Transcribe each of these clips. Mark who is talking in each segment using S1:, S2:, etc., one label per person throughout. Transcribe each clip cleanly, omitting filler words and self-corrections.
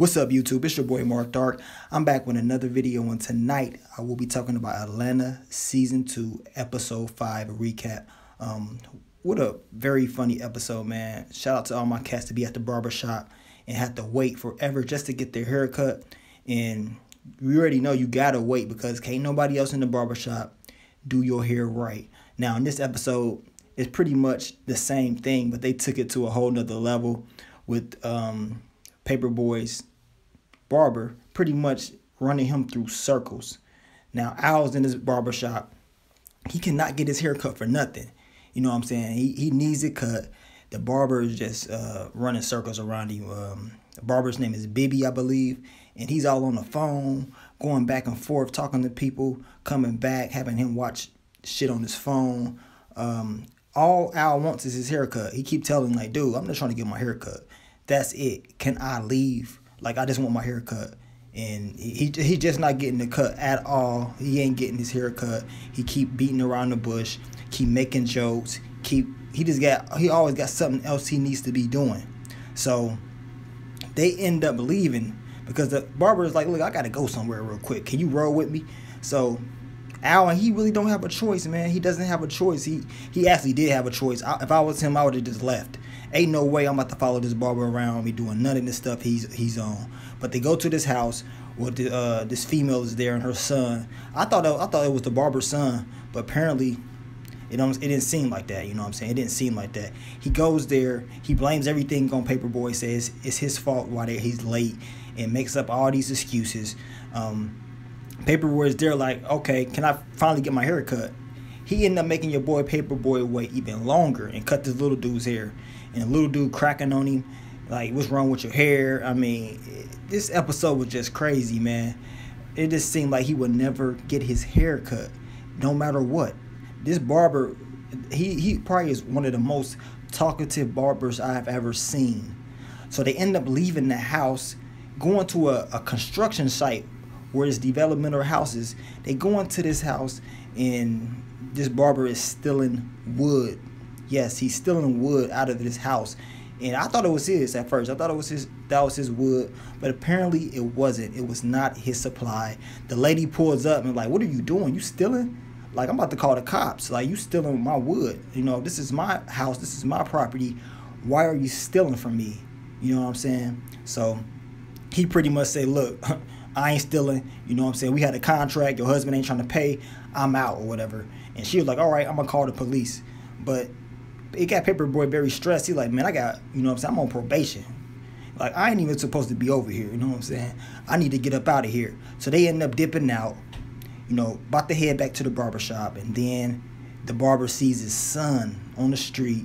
S1: What's up, YouTube? It's your boy Mark Dark. I'm back with another video, and tonight I will be talking about Atlanta Season 2, Episode 5 recap. What a very funny episode, man. Shout out to all my cats to be at the barbershop and have to wait forever just to get their haircut. And we already know you gotta wait because can't nobody else in the barbershop do your hair right. Now, in this episode, it's pretty much the same thing, but they took it to a whole nother level with Paperboy's barber pretty much running him through circles. Now, Al's in his barbershop. He cannot get his hair cut for nothing. You know what I'm saying? He needs it cut. The barber is just running circles around him. The barber's name is Bibby, I believe. And he's all on the phone, going back and forth, talking to people, coming back, having him watch shit on his phone. All Al wants is his haircut. He keep telling like, dude, I'm just trying to get my haircut. That's it. Can I leave? Like, I just want my haircut. And he just not getting the cut at all. He ain't getting his haircut. He keep beating around the bush, keep making jokes, he always got something else he needs to be doing. So they end up leaving because the barber is like, look, I gotta go somewhere real quick. Can you roll with me? So Al, he really don't have a choice, man. He doesn't have a choice. He actually did have a choice. If I was him, I would have just left. Ain't no way I'm about to follow this barber around me doing none of this stuff he's on. But they go to this house where this female is there and her son. I thought it was the barber's son, but apparently it didn't seem like that. You know what I'm saying? It didn't seem like that. He goes there. He blames everything on Paperboy. Says it's his fault why he's late and makes up all these excuses. Paperboy is there like, okay, can I finally get my hair cut? He ended up making your boy Paperboy wait even longer and cut this little dude's hair. And the little dude cracking on him, like, what's wrong with your hair? I mean, this episode was just crazy, man. It just seemed like he would never get his hair cut, no matter what. This barber, he probably is one of the most talkative barbers I've ever seen. So they end up leaving the house, going to a construction site where it's developmental houses. They go into this house, and this barber is stealing wood. Yes, he's stealing wood out of this house. And I thought it was his at first. I thought that was his wood. But apparently it wasn't. It was not his supply. The lady pulls up and like, what are you doing? You stealing? Like, I'm about to call the cops. Like, you stealing my wood. You know, this is my house. This is my property. Why are you stealing from me? You know what I'm saying? So he pretty much said, look, I ain't stealing. You know what I'm saying? We had a contract. Your husband ain't trying to pay. I'm out or whatever. And she was like, all right, I'm going to call the police. But it got Paperboy very stressed. He's like, man, you know what I'm saying? I'm on probation. Like, I ain't even supposed to be over here. You know what I'm saying? I need to get up out of here. So they end up dipping out, you know, about to head back to the barbershop. And then the barber sees his son on the street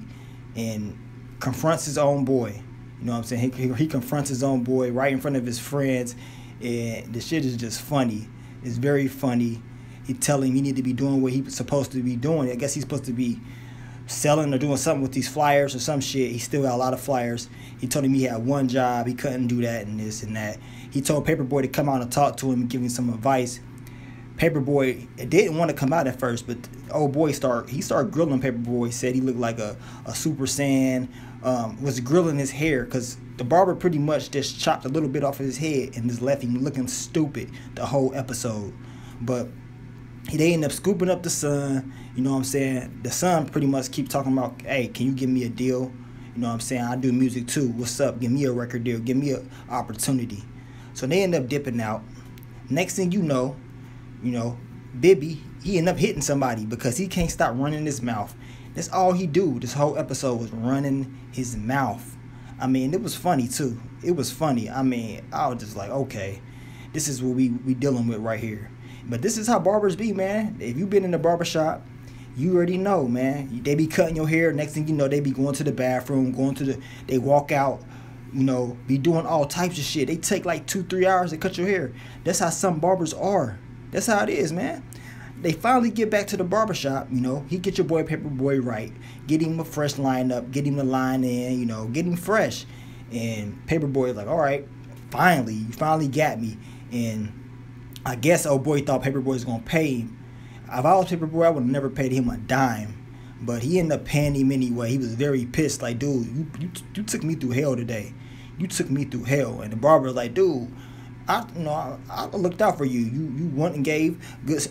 S1: and confronts his own boy. You know what I'm saying? He confronts his own boy right in front of his friends. And the shit is just funny. It's very funny. He tell him he need to be doing what he's supposed to be doing. I guess he's supposed to be selling or doing something with these flyers or some shit. He still got a lot of flyers. He told him he had one job. He couldn't do that and this and that. He told Paperboy to come out and talk to him and give him some advice. Paperboy didn't want to come out at first, but old boy started grilling Paperboy. Said he looked like a Super Saiyan. Was grilling his hair because the barber pretty much just chopped a little bit off of his head and just left him looking stupid the whole episode. But they end up scooping up the son. You know what I'm saying? The son pretty much keep talking about, hey, can you give me a deal? You know what I'm saying? I do music too. What's up? Give me a record deal. Give me an opportunity. So they end up dipping out. Next thing you know, Bibby, he end up hitting somebody because he can't stop running his mouth. That's all he do. This whole episode was running his mouth. I mean, it was funny too. It was funny. I mean, I was just like, okay, this is what we dealing with right here. But this is how barbers be, man. If you've been in the barbershop, you already know, man. They be cutting your hair. Next thing you know, they be going to the bathroom, they walk out, you know, be doing all types of shit. They take like 2-3 hours to cut your hair. That's how some barbers are. That's how it is, man. They finally get back to the barbershop, you know. He get your boy Paperboy right. Get him a fresh lineup. Get him the line in, you know. Get him fresh. And Paperboy is like, all right, finally, you finally got me. And I guess old boy thought Paperboy was going to pay him. If I was Paperboy, I would have never paid him a dime. But he ended up paying him anyway. He was very pissed. Like, dude, you took me through hell today. you took me through hell. And the barber was like, dude, I looked out for you. You went and gave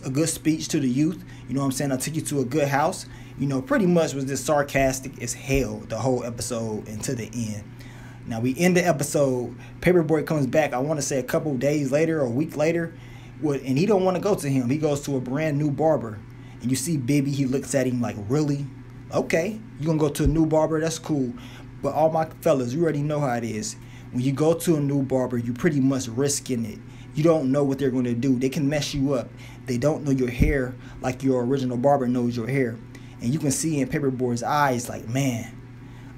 S1: a good speech to the youth. You know what I'm saying? I took you to a good house. Pretty much was just sarcastic as hell the whole episode and to the end. Now we end the episode. Paperboy comes back, I want to say a couple days later or a week later, and he don't want to go to him. He goes to a brand new barber. And you see Bibby, he looks at him like, really? Okay, you gonna go to a new barber? That's cool. But all my fellas, you already know how it is. When you go to a new barber, you pretty much risking it. You don't know what they're going to do. They can mess you up. They don't know your hair like your original barber knows your hair. And you can see in Paperboy's eyes like, man,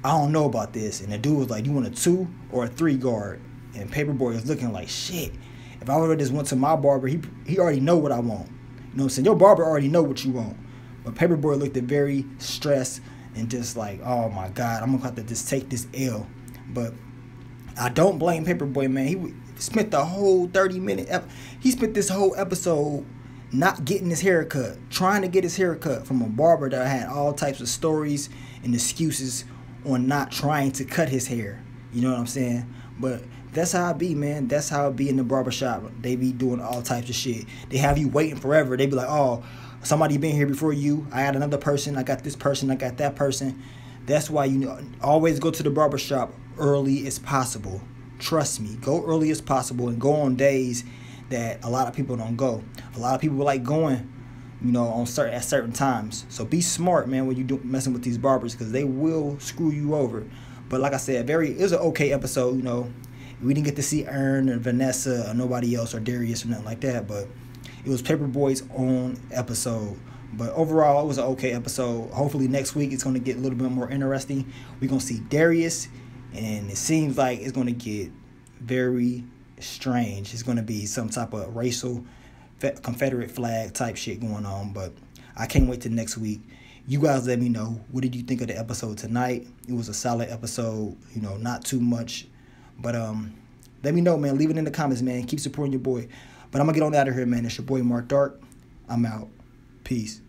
S1: I don't know about this. And the dude was like, you want a 2 or a 3 guard? And Paperboy is looking like, shit. If I would have just went to my barber, he already know what I want. You know what I'm saying? Your barber already know what you want. But Paperboy looked at very stressed and just like, oh my God, I'm going to have to just take this L. But I don't blame Paperboy, man. He spent the whole 30-minute... He spent this whole episode not getting his hair cut, trying to get his hair cut from a barber that had all types of stories and excuses on not trying to cut his hair. You know what I'm saying? But that's how it be, man. That's how it be in the barbershop. They be doing all types of shit. They have you waiting forever. They be like, oh, somebody been here before you. I had another person. I got this person. I got that person. That's why always go to the barbershop early as possible. Trust me, go early as possible and go on days that a lot of people don't go. A lot of people like going, at certain times. So be smart, man, when you messing with these barbers, because they will screw you over. But like I said, it was an okay episode. We didn't get to see Ern or Vanessa or nobody else or Darius or nothing like that, but it was Paperboy's own episode. But overall, it was an okay episode. Hopefully next week it's going to get a little bit more interesting. We're going to see Darius, and it seems like it's going to get very strange. It's going to be some type of racial Confederate flag type shit going on. But I can't wait till next week. You guys let me know, what did you think of the episode tonight? It was a solid episode, not too much. But let me know, man. Leave it in the comments, man. Keep supporting your boy. But I'm going to get on out of here, man. It's your boy, Mark Dark. I'm out. Peace.